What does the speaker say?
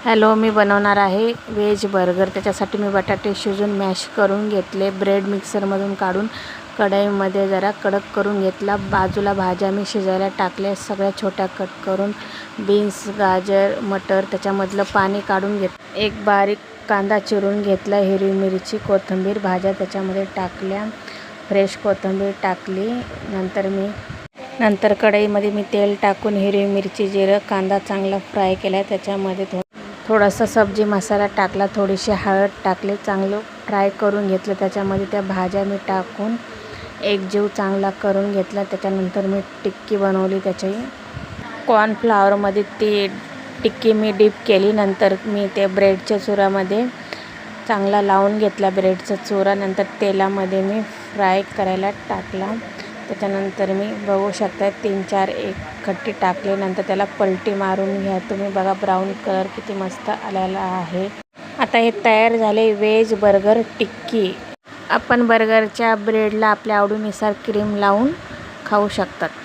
Hello, मी बनवणार आहे veg burger. त्याच्यासाठी मी बटाटे शिजून मॅश करून घेतले. ब्रेड मिक्सरमधून काढून कढईमध्ये जरा कडक करून घेतला. बाजूला भाज्या मी शिजायला टाकल्या, सगळ्या छोट्या कट करून. बीन्स, गाजर, मटर त्याच्यामधलं पाणी काढून एक बारीक कांदा चिरून घेतला. हिरवी मिरची, कोथिंबीर, भाज्या त्याच्यामध्ये टाकल्या. फ्रेश कोथिंबीर टाकली. नंतर कढईमध्ये मी तेल टाकून हिरवी मिरची, जिरं, कांदा चांगला फ्राय केला. त्याच्यामध्ये थोडासा सब्जी मसाला टाकला, थोडीशी हळद टाकली, चांगलं फ्राय करून घेतलं. त्याच्यामध्ये त्या भाज्या मी टाकून एकजीव चांगला करून घेतला. त्याच्यानंतर मी टिक्की बनवली. त्याची कॉर्नफ्लॉवरमध्ये ती टिक्की मी डीप केली. नंतर मी ते ब्रेडच्या चुरामध्ये चांगला लावून घेतला. ब्रेडचा चुरा नंतर तेलामध्ये मी फ्राय करायला टाकला. त्याच्यानंतर मी बघू शकता 3-4 खट्टी टाकले. नंतर त्याला पलटी मारून घ्या. तुम्ही बघा ब्राऊन कलर किती मस्त आलेला आहे. आता हे तयार झाले व्हेज बर्गर टिक्की. आपण बर्गरच्या ब्रेडला आपल्या आवडीनुसार क्रीम लावून खाऊ शकतात.